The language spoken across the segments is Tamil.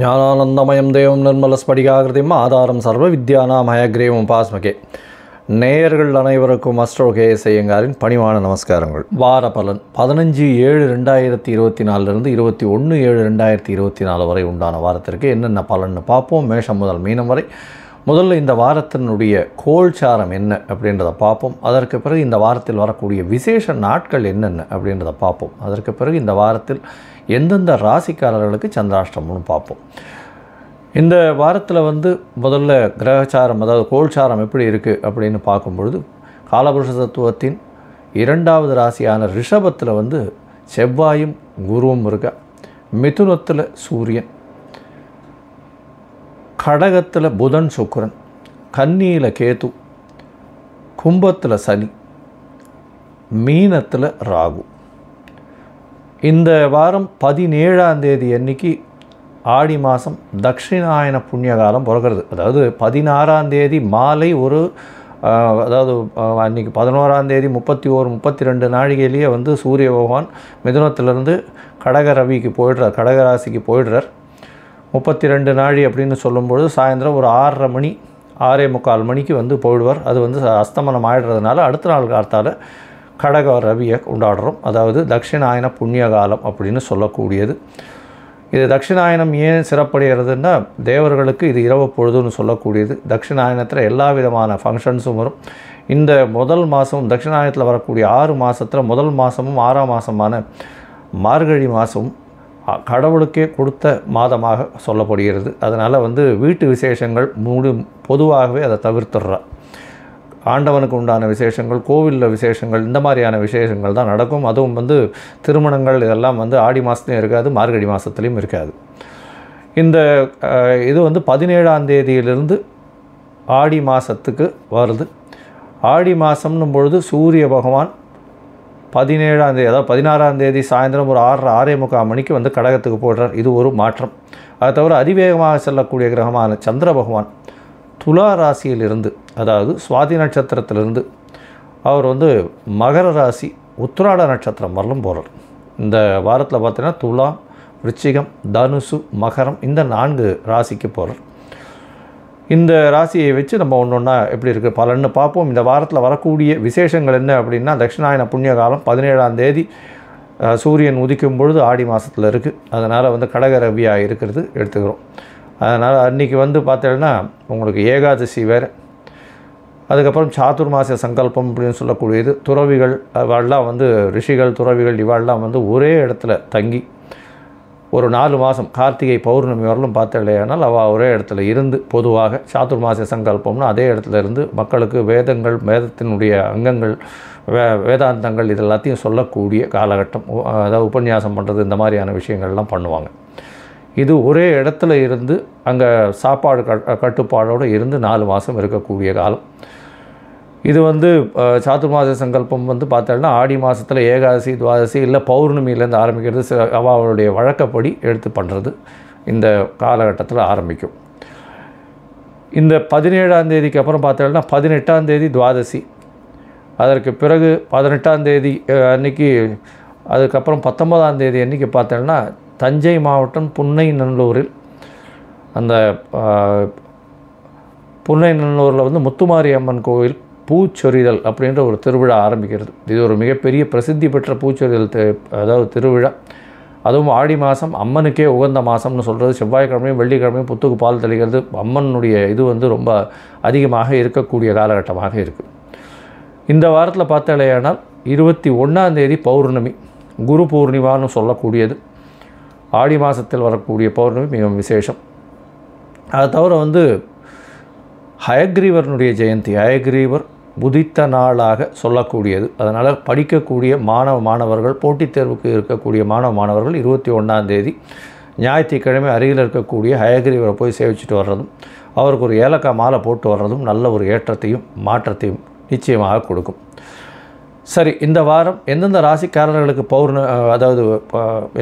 ஞானானந்தமயம் தேவம் நிர்மலஸ்படிகாகிருதிம் ஆதாரம் சர்வ வித்யானாம் ஹயக்ரீவம் உபாஸ்மகே. நேயர்கள் அனைவருக்கும் அஸ்ட்ரோ கேஎஸ் ஐயங்காரின் பணிவான நமஸ்காரங்கள். வார பலன் 15/7/2024 21/7/2024 வரை உண்டான வாரத்திற்கு என்னென்ன பலன்னு பார்ப்போம். மேஷம் முதல் மீனம் வரை. முதல்ல இந்த வாரத்தினுடைய கோல்சாரம் என்ன அப்படின்றத பார்ப்போம். அதற்கு பிறகு இந்த வாரத்தில் வரக்கூடிய விசேஷ நாட்கள் என்னென்ன அப்படின்றத பார்ப்போம். அதற்கு பிறகு இந்த வாரத்தில் எந்தெந்த ராசிக்காரர்களுக்கு சந்திராஷ்டமம்னு பார்ப்போம். இந்த வாரத்தில் முதல்ல கிரகச்சாரம், அதாவது கோல்சாரம் எப்படி இருக்குது அப்படின்னு பார்க்கும்பொழுது, காலபுருஷ தத்துவத்தின் 2வது ராசியான ரிஷபத்தில் செவ்வாயும் குருவும் இருக்க, மிதுனத்தில் சூரியன், கடகத்தில் புதன் சுக்கிரன், கன்னியில் கேது, கும்பத்தில் சனி, மீனத்தில் ராகு. இந்த வாரம் 17ஆம் தேதி அன்னைக்கு ஆடி மாதம் தட்சிணாயன புண்ணியகாலம் பிறக்கிறது. அதாவது 16ஆம் தேதி மாலை அதாவது அன்றைக்கி 11ஆம் தேதி 31-32 நாழிகையிலேயே சூரிய பகவான் மிதுனத்திலிருந்து கடகராசிக்கு போயிடுறார். 32 நாழி அப்படின்னு சொல்லும்பொழுது சாயந்தரம் ஒரு 6:30 மணி 6:45 மணிக்கு போயிடுவார். அது அஸ்தமனம் ஆகிடுறதுனால அடுத்த நாள் காலத்தால் கடக ரவியை கொண்டாடுறோம். அதாவது தட்சிணாயன புண்ணியகாலம் அப்படின்னு சொல்லக்கூடியது. இது தட்சிணாயனம் ஏன் சிறப்படைகிறதுன்னா, தேவர்களுக்கு இது இரவு பொழுதுன்னு சொல்லக்கூடியது. தட்சிணாயனத்தில் எல்லா விதமான ஃபங்க்ஷன்ஸும் வரும். இந்த முதல் மாதம் தட்சிணாயனத்தில் வரக்கூடிய 6 மாதத்தில் முதல் மாதமும் 6ஆம் மாதமான மார்கழி மாதமும் கடவுளுக்கே கொடுத்த மாதமாக சொல்லப்படுகிறது. அதனால் வீட்டு விசேஷங்கள் பொதுவாகவே அதை தவிர்த்துடுறா. ஆண்டவனுக்கு உண்டான விசேஷங்கள், கோவிலில் விசேஷங்கள், இந்த மாதிரியான விசேஷங்கள் தான் நடக்கும். அதுவும் திருமணங்கள் இதெல்லாம் ஆடி மாதத்துலையும் இருக்காது, மார்கழி மாதத்துலேயும் இருக்காது. இந்த இது 17ஆம் தேதியிலிருந்து ஆடி மாதத்துக்கு வருது. ஆடி மாதம்னும் பொழுது சூரிய பகவான் 17ஆம் தேதி, அதாவது 16ஆம் தேதி சாயந்தரம் ஒரு 6:45 மணிக்கு கடகத்துக்கு போடுறார். இது ஒரு மாற்றம். அதை தவிர அதிவேகமாக செல்லக்கூடிய கிரகமான சந்திர பகவான் துலா ராசியிலிருந்து, அதாவது சுவாதி நட்சத்திரத்திலிருந்து அவர் மகர ராசி உத்திராட நட்சத்திரம் வரலும் போகிறார். இந்த வாரத்தில் பார்த்தீங்கன்னா துலாம், விருச்சிகம், தனுசு, மகரம், இந்த 4 ராசிக்கு போகிறார். இந்த ராசியை வச்சு நம்ம ஒன்றா எப்படி இருக்குது பலன்னு பார்ப்போம். இந்த வாரத்தில் வரக்கூடிய விசேஷங்கள் என்ன அப்படின்னா, தட்சிணாயன புண்ணிய காலம் 17ஆம் தேதி சூரியன் உதிக்கும் பொழுது ஆடி மாதத்தில் இருக்குது. அதனால் கடக ரவியாக இருக்கிறது எடுத்துக்கிறோம். அதனால் அன்றைக்கி பார்த்தீங்கன்னா உங்களுக்கு ஏகாதசி வேறு. அதுக்கப்புறம் சாதுர்மாசிய சங்கல்பம் அப்படின்னு சொல்லக்கூடியது. துறவிகள் இவாள்லாம் ரிஷிகள், துறவிகள் இவாள்லாம் ஒரே இடத்துல தங்கி ஒரு 4 மாதம் கார்த்திகை பௌர்ணமி வரலும் பார்த்தலையானால் அவள் ஒரே இடத்துல இருந்து, பொதுவாக சாதுர்மாசிய சங்கல்பம்னு அதே இடத்துல இருந்து மக்களுக்கு வேதங்கள், வேதத்தினுடைய அங்கங்கள், வேதாந்தங்கள் இது எல்லாத்தையும் சொல்லக்கூடிய காலகட்டம். அதாவது உபன்யாசம் பண்ணுறது, இந்த மாதிரியான விஷயங்கள்லாம் பண்ணுவாங்க. இது ஒரே இடத்துல இருந்து அங்கே சாப்பாடு கட்டுப்பாடோடு இருந்து 4 மாதம் இருக்கக்கூடிய காலம். இது சாதுர்மாச சங்கல்பம் பார்த்தோம்னா ஆடி மாதத்தில் ஏகாதசி, துவாதசி இல்லை பௌர்ணமியிலேருந்து ஆரம்பிக்கிறது. அவளுடைய வழக்கப்படி எடுத்து பண்ணுறது இந்த காலகட்டத்தில் ஆரம்பிக்கும். இந்த 17ஆம் தேதிக்கு அப்புறம் பார்த்தோம்னா 18ஆம் தேதி துவாதசி. அதற்கு பிறகு 18ஆம் தேதி அன்றைக்கி, அதுக்கப்புறம் 19ஆம் தேதி அன்றைக்கி பார்த்தோம்னா தஞ்சை மாவட்டம் புன்னைநல்லூரில், அந்த புன்னைநல்லூரில் முத்துமாரி அம்மன் கோவில் பூச்சொரிதல் அப்படின்ற ஒரு திருவிழா ஆரம்பிக்கிறது. இது ஒரு மிகப்பெரிய பிரசித்தி பெற்ற பூச்சொரிதல் அதாவது திருவிழா. அதுவும் ஆடி மாதம் அம்மனுக்கே உகந்த மாதம்னு சொல்கிறது. செவ்வாய்க்கிழமையும் வெள்ளிக்கிழமையும் புத்துக்கு பால் தெளிக்கிறது. அம்மனுடைய இது ரொம்ப அதிகமாக இருக்கக்கூடிய காலகட்டமாக இருக்குது. இந்த வாரத்தில் பார்த்தாலேயானால் 21ஆம் தேதி பௌர்ணமி, குரு பூர்ணிமான்னு சொல்லக்கூடியது. ஆடி மாதத்தில் வரக்கூடிய பௌர்ணமி மிகவும் விசேஷம். அதை தவிர ஹயக்ரீவனுடைய ஜெயந்தி, ஹயக்ரீவர் உதித்த நாளாக சொல்லக்கூடியது. அதனால் படிக்கக்கூடிய மாணவர்கள், போட்டித் தேர்வுக்கு இருக்கக்கூடிய மாணவர்கள் 21ஆம் தேதி ஞாயிற்றுக்கிழமை அருகில் இருக்கக்கூடிய ஹயக்ரீவரை போய் சேவிச்சுட்டு வர்றதும், அவருக்கு ஒரு ஏலக்காய் மாலை போட்டு வர்றதும் நல்ல ஒரு ஏற்றத்தையும் மாற்றத்தையும் நிச்சயமாக கொடுக்கும். சரி, இந்த வாரம் எந்தெந்த ராசிக்காரர்களுக்கு அதாவது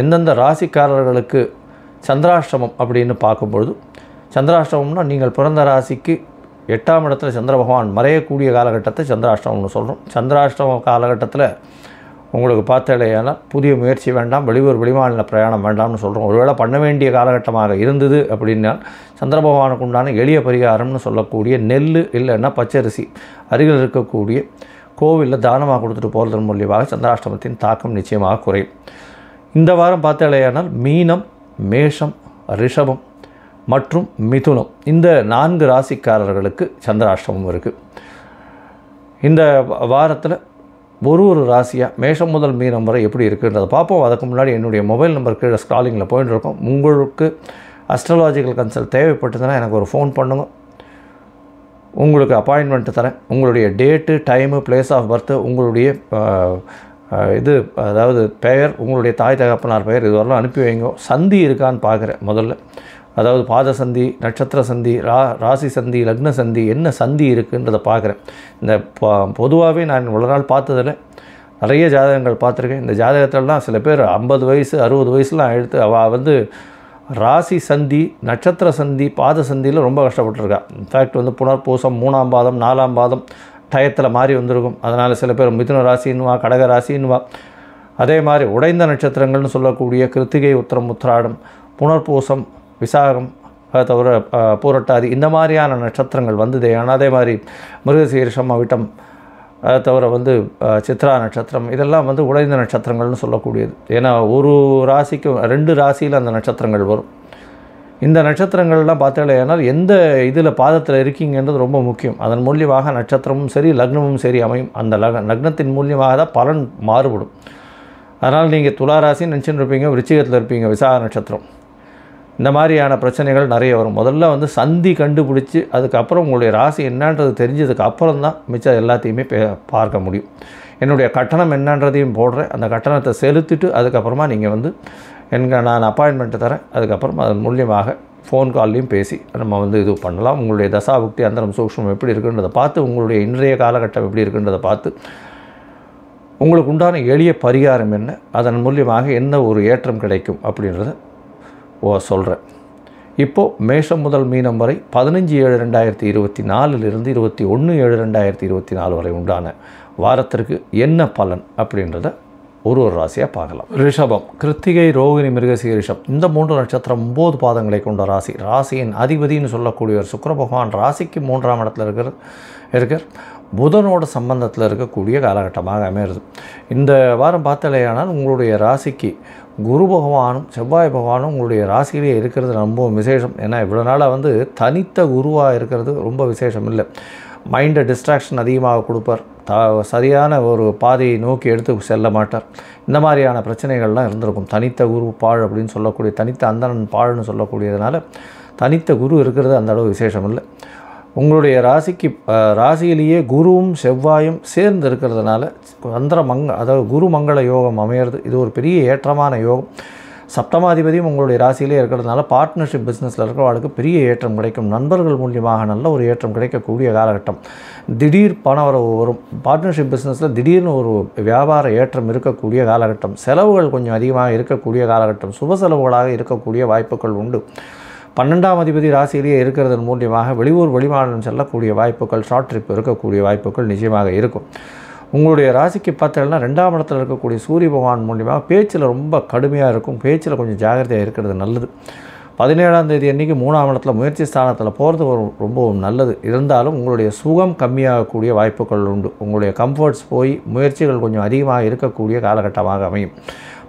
எந்தெந்த ராசிக்காரர்களுக்கு சந்திராஷ்டமம் அப்படின்னு பார்க்கும்பொழுது, சந்திராஷ்டமம்னா நீங்கள் பிறந்த ராசிக்கு 8ஆம் இடத்துல சந்திர பகவான் மறையக்கூடிய காலகட்டத்தை சந்திராஷ்டமம்னு சொல்கிறோம். சந்திராஷ்டம காலகட்டத்தில் உங்களுக்கு பார்த்தாலேயானால் புதிய முயற்சி வேண்டாம், வெளியூர் வெளிமாநில பிரயாணம் வேண்டாம்னு சொல்கிறோம். ஒருவேளை பண்ண வேண்டிய காலகட்டமாக இருந்தது அப்படின்னா சந்திர பகவானுக்கு உண்டான எளிய பரிகாரம்னு சொல்லக்கூடிய நெல் இல்லைன்னா பச்சரிசி அருகில் இருக்கக்கூடிய கோவிலில் தானமாக கொடுத்துட்டு போகிறதன் மூலியமாக சந்திராஷ்டமத்தின் தாக்கம் நிச்சயமாக குறையும். இந்த வாரம் பார்த்தாலேயானால் மீனம், மேஷம், ரிஷபம் மற்றும் மிதுனம் இந்த 4 ராசிக்காரர்களுக்கு சந்திராஷ்டமம் இருக்குது. இந்த வாரத்தில் ஒரு ராசியாக மேஷம் முதல் மீனம் வரை எப்படி இருக்குன்றதை பார்ப்போம். அதுக்கு முன்னாடி என்னுடைய மொபைல் நம்பர் கீழே ஸ்க்ராலிங்கில் போயிட்டு இருக்கோம். உங்களுக்கு அஸ்ட்ராலாஜிக்கல் கன்சல்ட் தேவைப்பட்டதுன்னா எனக்கு ஒரு ஃபோன் பண்ணுங்க, உங்களுக்கு அப்பாயின்மெண்ட்டு தரேன். உங்களுடைய date, time, place of birth, உங்களுடைய இது அதாவது பெயர், உங்களுடைய தாய் தகப்பனார் பெயர் இதுவரெல்லாம் அனுப்பி வைங்க. சந்தி இருக்கான்னு பார்க்குறேன் முதல்ல, அதாவது பாத சந்தி, நட்சத்திர சந்தி, ராசி சந்தி, லக்ன சந்தி, என்ன சந்தி இருக்குன்றதை பார்க்குறேன். இந்த பொதுவாகவே நான் இவ்வளோ நாள் பார்த்ததில் நிறைய ஜாதகங்கள் பார்த்துருக்கேன். இந்த ஜாதகத்திலலாம் சில பேர் 50 வயசு 60 வயசுலாம் எடுத்து அவள் வந்து ராசி சந்தி, நட்சத்திர சந்தி, பாத சந்தியில் ரொம்ப கஷ்டப்பட்டுருக்கா. இன்ஃபேக்ட் வந்து புனர்பூசம் 3ஆம் பாதம் 4ஆம் பாதம் டயத்தில் மாறி வந்திருக்கும். அதனால் சில பேர் மிதுன ராசின்னுவா, கடக ராசின்னுவா. அதே மாதிரி உடைந்த நட்சத்திரங்கள்னு சொல்லக்கூடிய கிருத்திகை, உத்திரம், உத்திராடம், புனர்பூசம், விசாகம், அதை தவிர பூரட்டாதி இந்த மாதிரியான நட்சத்திரங்கள் வந்தது. ஆனால் அதே மாதிரி மிருகசீரிஷம், அவிட்டம், அதை தவிர வந்து சித்ரா நட்சத்திரம் இதெல்லாம் வந்து உடைந்த நட்சத்திரங்கள்னு சொல்லக்கூடியது. ஏன்னா ஒரு ராசிக்கு 2 ராசியில் அந்த நட்சத்திரங்கள் வரும். இந்த நட்சத்திரங்கள்லாம் பார்த்தாலேனால் எந்த இதில் பாதத்தில் இருக்கீங்கன்றது ரொம்ப முக்கியம். அதன் மூலியமாக நட்சத்திரமும் சரி லக்னமும் சரி அமையும். அந்த லக்னத்தின் மூலியமாக தான் பலன் மாறுபடும். அதனால் நீங்கள் துலா ராசின்னு நினச்சின்னு இருப்பீங்க, விருச்சிகத்தில் இருப்பீங்க, விசாக நட்சத்திரம், இந்த மாதிரியான பிரச்சனைகள் நிறைய வரும். முதல்ல வந்து சந்தி கண்டுபிடிச்சி அதுக்கப்புறம் உங்களுடைய ராசி என்னன்றது தெரிஞ்சதுக்கு அப்புறம் தான் மிச்சம் எல்லாத்தையுமே பார்க்க முடியும். என்னுடைய கட்டணம் என்னன்றதையும் போடுறேன். அந்த கட்டணத்தை செலுத்திட்டு அதுக்கப்புறமா நீங்கள் வந்து நான் அப்பாயின்மெண்ட்டு தரேன். அதுக்கப்புறம் அதன் மூலியமாக ஃபோன் கால்லையும் பேசி நம்ம வந்து இது பண்ணலாம். உங்களுடைய தசாபுக்தி அந்தரம் சூக்ஷ்மம் எப்படி இருக்குன்றதை பார்த்து, உங்களுடைய இன்றைய காலகட்டம் எப்படி இருக்குன்றதை பார்த்து, உங்களுக்கு உண்டான எளிய பரிகாரம் என்ன, அதன் மூலியமாக என்ன ஒரு ஏற்றம் கிடைக்கும் அப்படின்றத சொல்கிறேன். இப்போது மேஷம் முதல் மீனம் வரை 15/7/2024 21/7/2024 வரை உண்டான வாரத்திற்கு என்ன பலன் அப்படின்றத ஒரு ராசியாக பார்க்கலாம். ரிஷபம், கிருத்திகை, ரோகிணி, மிருகசீரிஷம் இந்த 3 நட்சத்திரம் 9 பாதங்களை கொண்ட ராசி. ராசியின் அதிபதினு சொல்லக்கூடியவர் சுக்கிர பகவான் ராசிக்கு 3ஆம் இடத்துல இருக்கார். புதனோட சம்பந்தத்தில் இருக்கக்கூடிய காலகட்டமாக அமையிறது. இந்த வாரம் பார்த்தாலேயானால் உங்களுடைய ராசிக்கு குரு பகவானும் செவ்வாய் பகவானும் உங்களுடைய ராசியிலே இருக்கிறது ரொம்ப விசேஷம். ஏன்னா இவ்வளோ நாளாக வந்து தனித்த குருவாக இருக்கிறது ரொம்ப விசேஷம் இல்லை. மைண்டை டிஸ்ட்ராக்ஷன் அதிகமாக கொடுப்பார். சரியான ஒரு பாதையை நோக்கி எடுத்து செல்ல மாட்டார். இந்த மாதிரியான பிரச்சனைகள்லாம் இருந்திருக்கும். தனித்த குரு பாழ் அப்படின்னு சொல்லக்கூடிய, தனித்த அந்தணன் பாழ்னு சொல்லக்கூடியதுனால தனித்த குரு இருக்கிறது அந்த அளவு விசேஷம் இல்லை. உங்களுடைய ராசிக்கு ராசியிலேயே குருவும் செவ்வாயும் சேர்ந்து இருக்கிறதுனால அதாவது குரு மங்கள யோகம் அமையிறது. இது ஒரு பெரிய ஏற்றமான யோகம். சப்தமாதிபதியும் உங்களுடைய ராசியிலே இருக்கிறதுனால பார்ட்னர்ஷிப் பிஸ்னஸில் இருக்கிறவர்களுக்கு பெரிய ஏற்றம் கிடைக்கும். நண்பர்கள் மூலியமாக நல்ல ஒரு ஏற்றம் கிடைக்கக்கூடிய காலகட்டம். திடீர் பணவரவு வரும். பார்ட்னர்ஷிப் பிஸ்னஸில் திடீர்னு ஒரு வியாபார ஏற்றம் இருக்கக்கூடிய காலகட்டம். செலவுகள் கொஞ்சம் அதிகமாக இருக்கக்கூடிய காலகட்டம். சுப செலவுகளாக இருக்கக்கூடிய வாய்ப்புகள் உண்டு. 12ஆம் அதிபதி ராசியிலேயே இருக்கிறதன் மூலியமாக வெளியூர் வெளிமாநிலம் செல்லக்கூடிய வாய்ப்புகள், ஷார்ட் ட்ரிப் இருக்கக்கூடிய வாய்ப்புகள் நிச்சயமாக இருக்கும். உங்களுடைய ராசிக்கு பார்த்தீங்கன்னா 2ஆம் இடத்துல இருக்கக்கூடிய சூரிய பகவான் மூலியமாக பேச்சில் ரொம்ப கடுமையாக இருக்கும். பேச்சில் கொஞ்சம் ஜாகிரதையாக இருக்கிறது நல்லது. 17ஆம் தேதி அன்றைக்கி 3ஆம் இடத்துல முயற்சி ஸ்தானத்தில் போகிறது ரொம்பவும் நல்லது. இருந்தாலும் உங்களுடைய சுகம் கம்மியாகக்கூடிய வாய்ப்புகள் உண்டு. உங்களுடைய கம்ஃபர்ட்ஸ் போய் முயற்சிகள் கொஞ்சம் அதிகமாக இருக்கக்கூடிய காலகட்டமாக அமையும்.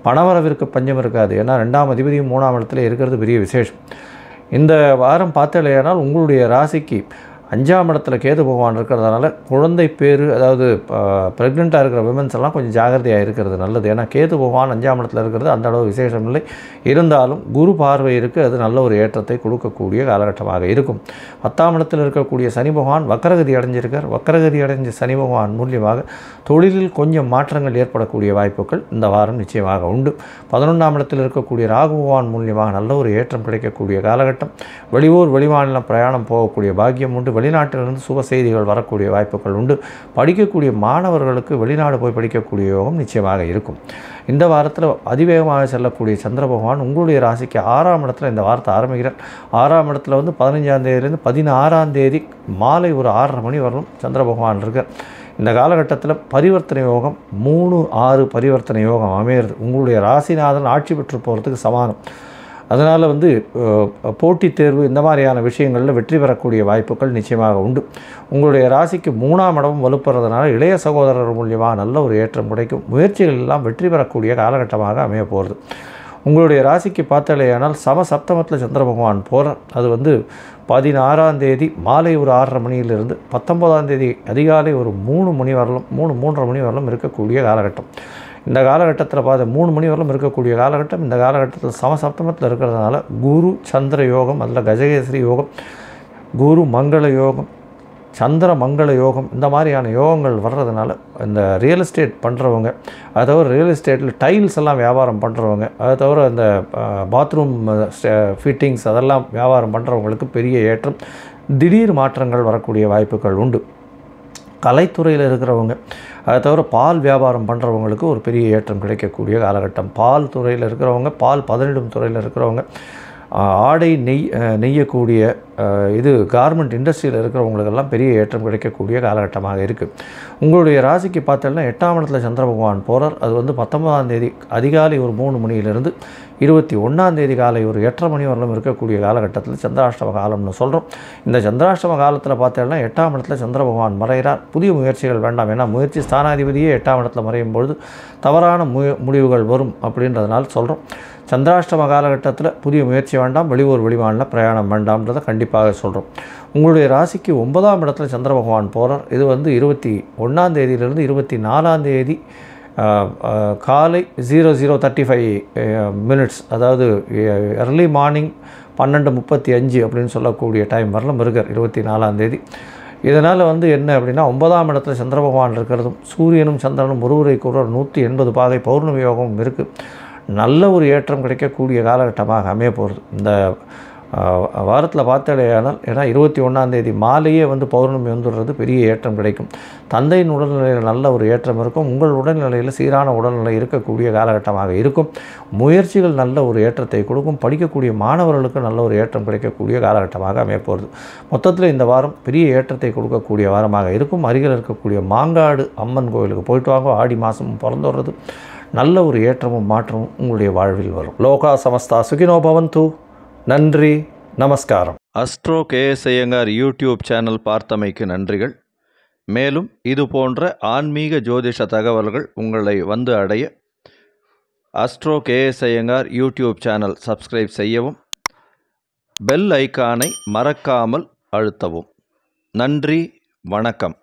பணவரவிற்கு பஞ்சம் இருக்காது. ஏன்னா 2ஆம் அதிபதியும் 3ஆம் இடத்துல இருக்கிறது பெரிய விசேஷம். இந்த வாரம் பார்த்தலையானால் உங்களுடைய ராசிக்கு 5ஆம் இடத்துல கேது பகவான் இருக்கிறதுனால குழந்தை பேர், அதாவது ப்ரெக்னெண்ட்டாக இருக்கிற விமன்ஸ் எல்லாம் கொஞ்சம் ஜாகிரதையாக இருக்கிறது நல்லது. ஏன்னா கேது பகவான் 5ஆம் இடத்துல இருக்கிறது அந்த அளவு விசேஷம் இல்லை. இருந்தாலும் குரு பார்வை இருக்குது, அது நல்ல ஒரு ஏற்றத்தை கொடுக்கக்கூடிய காலகட்டமாக இருக்கும். 10ஆம் இடத்தில் இருக்கக்கூடிய சனி பகவான் வக்கரகதி அடைஞ்சிருக்கார். வக்கரகதி அடைஞ்ச சனி பகவான் மூலியமாக தொழிலில் கொஞ்சம் மாற்றங்கள் ஏற்படக்கூடிய வாய்ப்புகள் இந்த வாரம் நிச்சயமாக உண்டு. 11ஆம் இடத்தில் இருக்கக்கூடிய ராகு பகவான் மூலியமாக நல்ல ஒரு ஏற்றம் கிடைக்கக்கூடிய காலகட்டம். வெளியூர் வெளிமாநிலம் பிரயாணம் போகக்கூடிய பாக்கியம் உண்டு. வெளிநாட்டிலிருந்து சுப செய்திகள் வரக்கூடிய வாய்ப்புகள் உண்டு. படிக்கக்கூடிய மாணவர்களுக்கு வெளிநாடு போய் படிக்கக்கூடிய யோகம் நிச்சயமாக இருக்கும். இந்த வாரத்தில் அதிவேகமாக செல்லக்கூடிய சந்திர பகவான் உங்களுடைய ராசிக்கு 6ஆம் இடத்துல இந்த வாரத்தை ஆரம்பிக்கிறார். 6ஆம் இடத்துல வந்து 15ஆம் தேதியிலேருந்து 16ஆம் தேதி மாலை ஒரு 6:30 மணி வரலும் சந்திர பகவான் இருக்கார். இந்த காலகட்டத்தில் பரிவர்த்தனை யோகம் 3-6 பரிவர்த்தனை யோகம் அமையிறது. உங்களுடைய ராசிநாதன் ஆட்சி பெற்று போகிறதுக்கு சமானம். அதனால் போட்டித் தேர்வு இந்த மாதிரியான விஷயங்களில் வெற்றி பெறக்கூடிய வாய்ப்புகள் நிச்சயமாக உண்டு. உங்களுடைய ராசிக்கு 3ஆம் இடமும் வலுப்படுறதுனால இளைய சகோதரர் மூலியமாக நல்ல ஒரு ஏற்றம் கிடைக்கும். முயற்சிகள் எல்லாம் வெற்றி பெறக்கூடிய காலகட்டமாக அமைய போகிறது. உங்களுடைய ராசிக்கு பார்த்தாலேயானால் சப்தமத்தில் சந்திர பகவான் போகிறார். அது 16ஆம் தேதி மாலை ஒரு 6:30 மணியிலிருந்து 19ஆம் தேதி அதிகாலை ஒரு 3 மணி வரலும் 3-3:30 மணி வரலும் இருக்கக்கூடிய காலகட்டம். இந்த காலகட்டத்தில் 3 மணி வரலும் இருக்கக்கூடிய காலகட்டம். இந்த காலகட்டத்தில் சப்தமத்தில் இருக்கிறதுனால குரு சந்திர யோகம், அதில் கஜகேசரி யோகம், குரு மங்கள யோகம், சந்திர மங்கள யோகம், இந்த மாதிரியான யோகங்கள் வர்றதுனால இந்த ரியல் எஸ்டேட் பண்ணுறவங்க, அதை தவிர ரியல் எஸ்டேட்டில் டைல்ஸ் எல்லாம் வியாபாரம் பண்ணுறவங்க, அதை தவிர இந்த பாத்ரூம் ஃபிட்டிங்ஸ் அதெல்லாம் வியாபாரம் பண்ணுறவங்களுக்கு பெரிய ஏற்றம், திடீர் மாற்றங்கள் வரக்கூடிய வாய்ப்புகள் உண்டு. கலைத்துறையில் இருக்கிறவங்க, அதை தவிர பால் வியாபாரம் பண்ணுறவங்களுக்கு ஒரு பெரிய ஏற்றம் கிடைக்கக்கூடிய காலகட்டம். பால் துறையில் இருக்கிறவங்க, பால் பதனிடும் துறையில் இருக்கிறவங்க, ஆடை நெய்யக்கூடிய கார்மெண்ட் இண்டஸ்ட்ரியில் இருக்கிறவங்களுக்கெல்லாம் பெரிய ஏற்றம் கிடைக்கக்கூடிய காலகட்டமாக இருக்குது. உங்களுடைய ராசிக்கு பார்த்தோம்னா 8ஆம் இடத்துல சந்திர பகவான் போகிறார். அது 19ஆம் தேதி அதிகாலை ஒரு 3 மணியிலிருந்து 21ஆம் தேதி காலை ஒரு 8:30 மணி வரலும் இருக்கக்கூடிய காலகட்டத்தில் சந்திராஷ்டம காலம்னு சொல்கிறோம். இந்த சந்திராஷ்டம காலத்தில் பார்த்தோம்னா 8ஆம் இடத்துல சந்திர பகவான் மறைகிறார். புதிய முயற்சிகள் வேண்டாம். ஏன்னா முயற்சி ஸ்தானாதிபதியே 8ஆம் இடத்துல மறையும் பொழுது தவறான முடிவுகள் வரும் அப்படின்றதுனால சொல்கிறோம். சந்திராஷ்டம காலகட்டத்தில் புதிய முயற்சி வேண்டாம், வெளியூர் வெளிமாநில பிரயாணம் வேண்டாம்ன்றதை கண்டிப்பாக சொல்கிறோம். உங்களுடைய ராசிக்கு 9ஆம் இடத்துல சந்திர பகவான் போகிறார். இது 21ஆம் தேதியிலிருந்து 24ஆம் தேதி காலை 00:35 அதாவது எர்லி மார்னிங் 12:35 அப்படின்னு சொல்லக்கூடிய டைம் வரலும் இருக்கார் 24ஆம் தேதி. இதனால் என்ன அப்படின்னா 9ஆம் இடத்துல சந்திர பகவான் இருக்கிறதும் சூரியனும் சந்திரனும் ஒருவருக்கு ஒருவர் 180 பாகை பௌர்ணமி யோகமும் இருக்குது. நல்ல ஒரு ஏற்றம் கிடைக்கக்கூடிய காலகட்டமாக அமைய போகிறது. இந்த வாரத்தில் பார்த்தாலேயானால், ஏன்னா 21ஆம் தேதி மாலையே பௌர்ணமி வந்துடுறது, பெரிய ஏற்றம் கிடைக்கும். தந்தையின் உடல்நிலையில் நல்ல ஒரு ஏற்றம் இருக்கும். உங்கள் உடல்நிலையில் சீரான உடல்நிலை இருக்கக்கூடிய காலகட்டமாக இருக்கும். முயற்சிகள் நல்ல ஒரு ஏற்றத்தை கொடுக்கும். படிக்கக்கூடிய மாணவர்களுக்கு நல்ல ஒரு ஏற்றம் கிடைக்கக்கூடிய காலகட்டமாக அமைய போகிறது. மொத்தத்தில் இந்த வாரம் பெரிய ஏற்றத்தை கொடுக்கக்கூடிய வாரமாக இருக்கும். அருகில் இருக்கக்கூடிய மாங்காடு அம்மன் கோயிலுக்கு போயிட்டு வாங்க. ஆடி மாதம் பிறந்துடுறது. நல்ல ஒரு ஏற்றமும் மாற்றமும் உங்களுடைய வாழ்வில் வரும். லோகா சமஸ்தா சுகினோ பவந்து. நன்றி, நமஸ்காரம். Astro KS Iyengar YouTube channel பார்த்தமைக்கு நன்றிகள். மேலும் இது போன்ற ஆன்மீக ஜோதிஷ தகவல்கள் உங்களை அடைய astro KS Iyengar YouTube channel subscribe செய்யவும், பெல் ஐக்கானை மறக்காமல் அழுத்தவும். நன்றி, வணக்கம்.